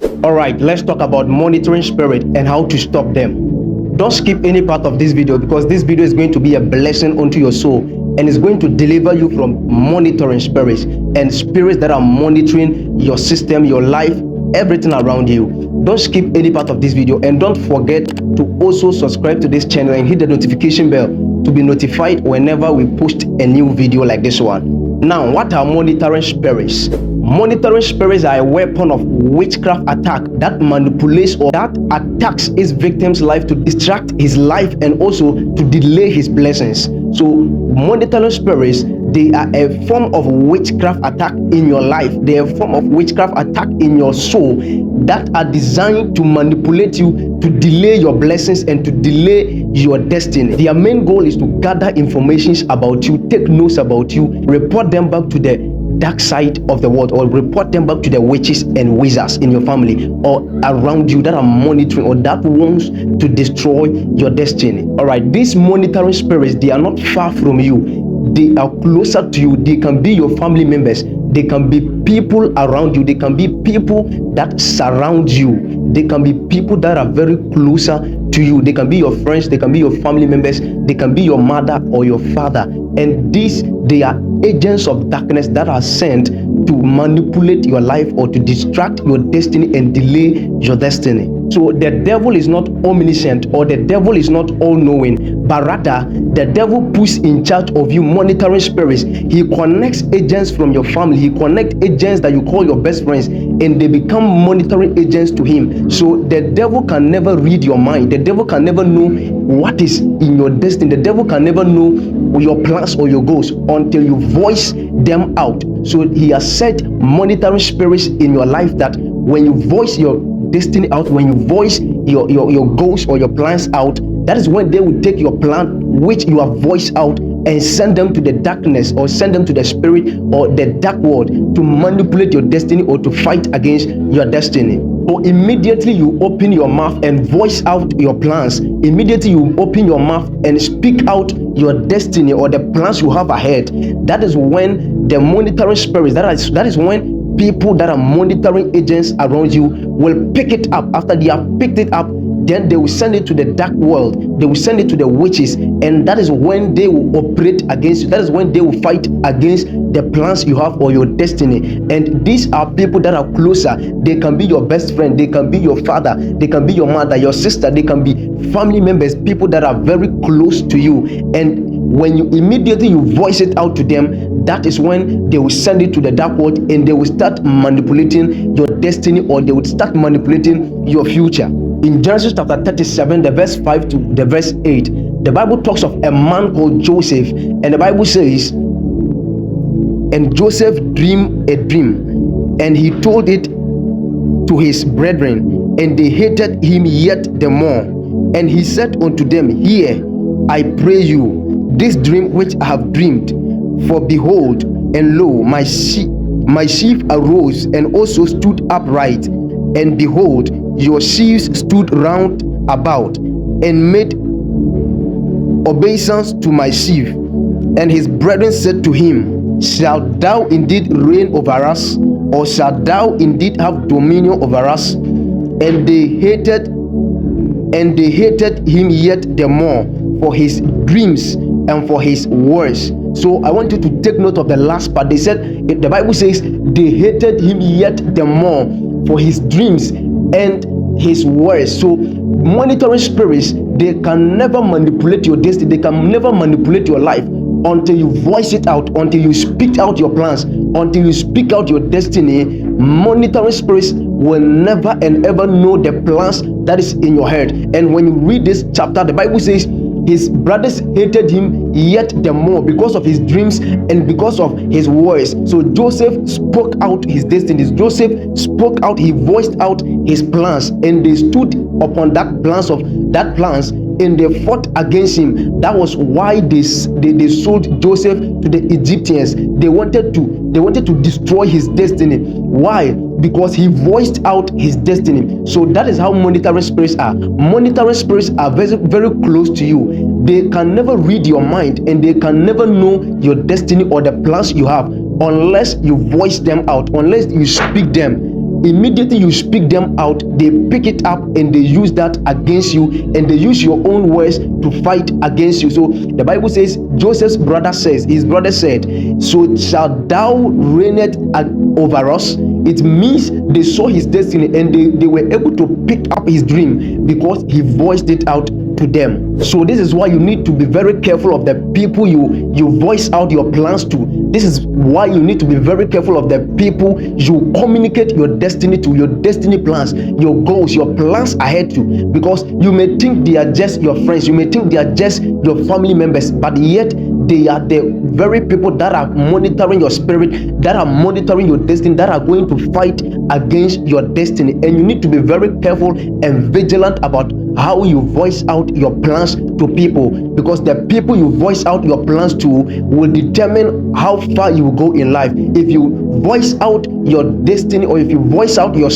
All right, let's talk about monitoring spirit and how to stop them. Don't skip any part of this video, because this video is going to be a blessing unto your soul, and it's going to deliver you from monitoring spirits and spirits that are monitoring your system, your life, everything around you. Don't skip any part of this video, and don't forget to also subscribe to this channel and hit the notification bell to be notified whenever we post a new video like this one. Now, what are monitoring spirits? Monitoring spirits are a weapon of witchcraft attack that manipulates or that attacks its victim's life to distract his life and also to delay his blessings. So monitoring spirits, they are a form of witchcraft attack in your life. They are a form of witchcraft attack in your soul that are designed to manipulate you, to delay your blessings and to delay your destiny. Their main goal is to gather information about you, take notes about you, report them back to the dark side of the world, or report them back to the witches and wizards in your family or around you that are monitoring or that wants to destroy your destiny. All right, these monitoring spirits, they are not far from you. They are closer to you. They can be your family members. They can be people around you. They can be people that surround you. They can be people that are very closer to you. They can be your friends. They can be your family members. They can be your mother or your father. And these, they are agents of darkness that are sent to manipulate your life or to distract your destiny and delay your destiny. So the devil is not omniscient, or the devil is not all-knowing, but rather the devil puts in charge of you monitoring spirits. He connects agents from your family. He connects agents that you call your best friends, and they become monitoring agents to him. So the devil can never read your mind. The devil can never know what is in your destiny. The devil can never know your plans or your goals until you voice them out. So he has set monitoring spirits in your life that when you voice your destiny out, when you voice your goals or your plans out, that is when they will take your plan which you have voiced out and send them to the darkness, or send them to the spirit or the dark world to manipulate your destiny or to fight against your destiny. So immediately you open your mouth and voice out your plans, immediately you open your mouth and speak out your destiny or the plans you have ahead, that is when the monitoring spirits, that is when people that are monitoring agents around you will pick it up. After they have picked it up, then they will send it to the dark world. They will send it to the witches, and that is when they will operate against you. That is when they will fight against the plans you have or your destiny. And these are people that are closer. They can be your best friend, they can be your father, they can be your mother, your sister, they can be family members, people that are very close to you. And when you immediately voice it out to them, that is when they will send it to the dark world, and they will start manipulating your destiny, or they will start manipulating your future. In Genesis chapter 37, the verse 5 to the verse 8, the Bible talks of a man called Joseph, and the Bible says, and Joseph dreamed a dream, and he told it to his brethren, and they hated him yet the more. And he said unto them, Hear, I pray you, this dream which I have dreamed. For behold, and lo, my sheep arose and also stood upright, and behold, your sheaves stood round about and made obeisance to my sheaf. And his brethren said to him, Shalt thou indeed reign over us, or shalt thou indeed have dominion over us? And they hated him yet the more for his dreams and for his words. So I want you to take note of the last part. They said, the Bible says they hated him yet the more for his dreams and his words. So monitoring spirits, they can never manipulate your destiny. They can never manipulate your life until you voice it out, until you speak out your plans, until you speak out your destiny. Monitoring spirits will never and ever know the plans that is in your head. And when you read this chapter, the Bible says his brothers hated him yet the more because of his dreams and because of his words. So Joseph spoke out his destinies. Joseph spoke out, he voiced out his plans, and they stood upon that plans, and they fought against him. That was why they sold Joseph to the Egyptians. They wanted to destroy his destiny. Why? Because he voiced out his destiny. So that is how monitoring spirits are. Monitoring spirits are very, very close to you. They can never read your mind, and they can never know your destiny or the plans you have unless you voice them out, unless you speak them. immediately you speak them out, they pick it up and they use that against you, and they use your own words to fight against you. So the Bible says, Joseph's his brother said, so shalt thou reigneth over us. It means they saw his destiny and they were able to pick up his dream because he voiced it out to them. So this is why you need to be very careful of the people you voice out your plans to. This is why you need to be very careful of the people you communicate your destiny to, your destiny plans, your goals, your plans ahead to, because you may think they are just your friends, you may think they are just your family members, but yet they are the very people that are monitoring your spirit, that are monitoring your destiny, that are going to fight against your destiny. And you need to be very careful and vigilant about how you voice out your plans to people, because the people you voice out your plans to will determine how far you will go in life. If you voice out your destiny, or if you voice out your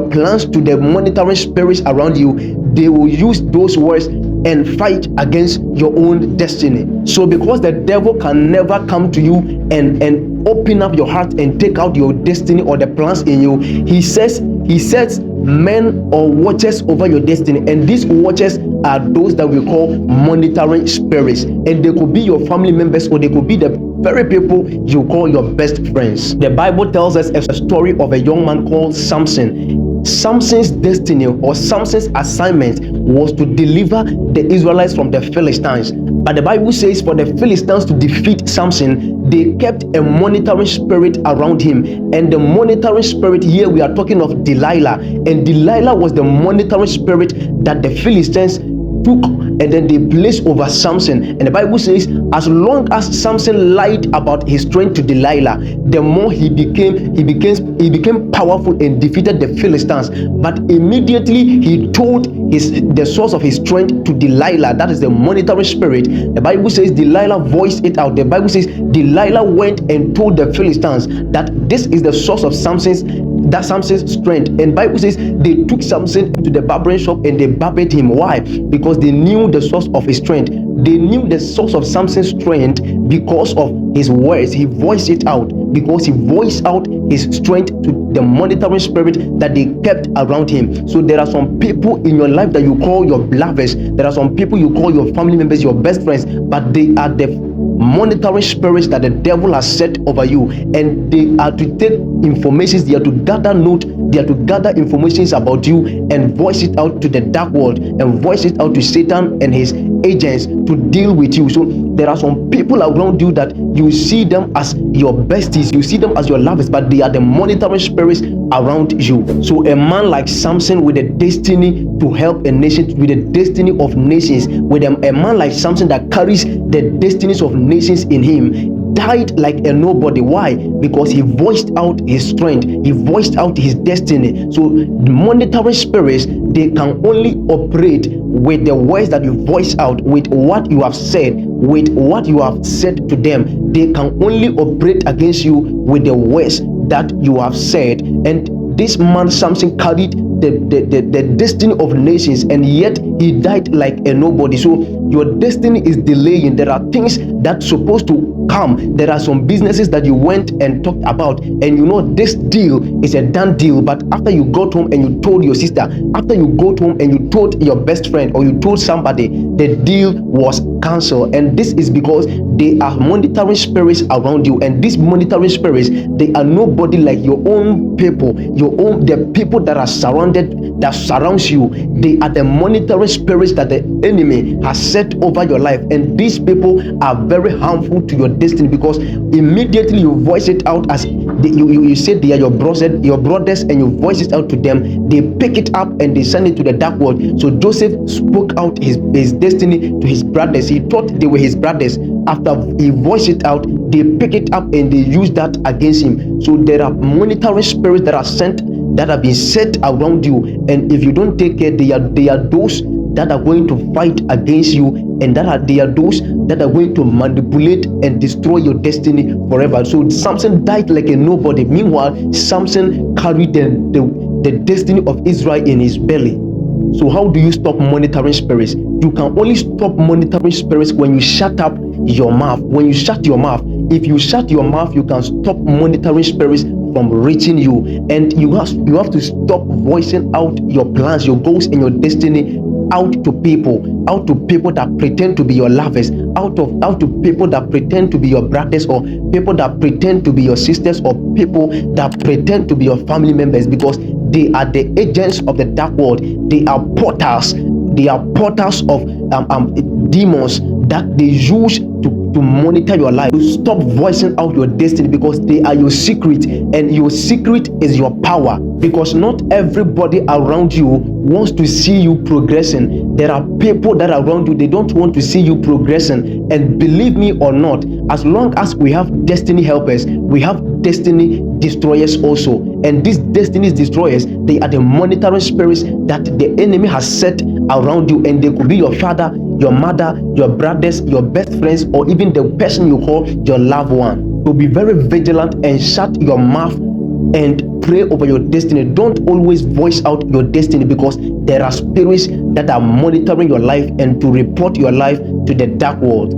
plans to the monitoring spirits around you, they will use those words and fight against your own destiny. So because the devil can never come to you and open up your heart and take out your destiny or the plans in you, he sets men or watchers over your destiny, and these watchers are those that we call monitoring spirits, and they could be your family members, or they could be the very people you call your best friends. The Bible tells us a story of a young man called Samson. Samson's destiny, or Samson's assignment, was to deliver the Israelites from the Philistines. But the Bible says for the Philistines to defeat Samson, they kept a monitoring spirit around him. And the monitoring spirit here, we are talking of Delilah. And Delilah was the monitoring spirit that the Philistines took and then they placed over Samson. And the Bible says, as long as Samson lied about his strength to Delilah, the more he became powerful and defeated the Philistines. But immediately he told the source of his strength to Delilah, that is the monitoring spirit. The Bible says Delilah voiced it out. The Bible says Delilah went and told the Philistines that this is the source of Samson's strength. And Bible says they took Samson to the barbering shop and they barbered him. Why? Because they knew the source of his strength. They knew the source of Samson's strength because of his words. He voiced it out because he voiced out his strength to the monitoring spirit that they kept around him. So there are some people in your life that you call your beloveds. There are some people you call your family members, your best friends, but they are the monitoring spirits that the devil has set over you, and they are to take information, they are to gather note, they are to gather informations about you and voice it out to the dark world, and voice it out to Satan and his agents to deal with you. So there are some people around you that you see them as your besties, you see them as your lovers, but they are the monitoring spirits around you. So a man like Samson, with a destiny to help a nation, with a destiny of nations, with a man like Samson that carries the destinies of nations in him, died like a nobody. Why? Because he voiced out his strength, he voiced out his destiny. So the monitoring spirits, they can only operate with the words that you voice out, with what you have said, with what you have said to them. They can only operate against you with the words that you have said. And this man Samson carried the destiny of nations, and yet he died like a nobody. So your destiny is delaying. There are things that's supposed to come. There are some businesses that you went and talked about, and you know this deal is a done deal, but after you got home and you told your sister, after you got home and you told your best friend, or you told somebody, the deal was cancelled. And this is because they are monitoring spirits around you, and these monitoring spirits, they are nobody like your own people, the people that are surrounds you. They are the monitoring spirits that the enemy has set over your life, and these people are very harmful to your destiny, because immediately you voice it out as you say they are your brothers, and you voice it out to them, they pick it up and they send it to the dark world. So Joseph spoke out his destiny to his brothers. He thought they were his brothers. After he voiced it out, they pick it up and they use that against him. So there are monitoring spirits that are sent, that have been set around you, and if you don't take care, they are those that are going to fight against you, and they are those that are going to manipulate and destroy your destiny forever. So Samson died like a nobody. Meanwhile, Samson carried the destiny of Israel in his belly. So how do you stop monitoring spirits? You can only stop monitoring spirits when you shut up your mouth. When you shut your mouth, if you shut your mouth, you can stop monitoring spirits from reaching you. And you have to stop voicing out your plans, your goals, and your destiny out to people that pretend to be your lovers, out to people that pretend to be your brothers, or people that pretend to be your sisters, or people that pretend to be your family members, because they are the agents of the dark world. They are portals of demons that they use to monitor your life. You stop voicing out your destiny, because they are your secret, and your secret is your power. Because not everybody around you wants to see you progressing. There are people that are around you, they don't want to see you progressing. And believe me or not, as long as we have destiny helpers, we have destiny destroyers also. And these destiny destroyers, they are the monitoring spirits that the enemy has set around you, and they could be your father, your mother, your brothers, your best friends, or even the person you call your loved one. So be very vigilant and shut your mouth and pray over your destiny. Don't always voice out your destiny, because there are spirits that are monitoring your life and to report your life to the dark world.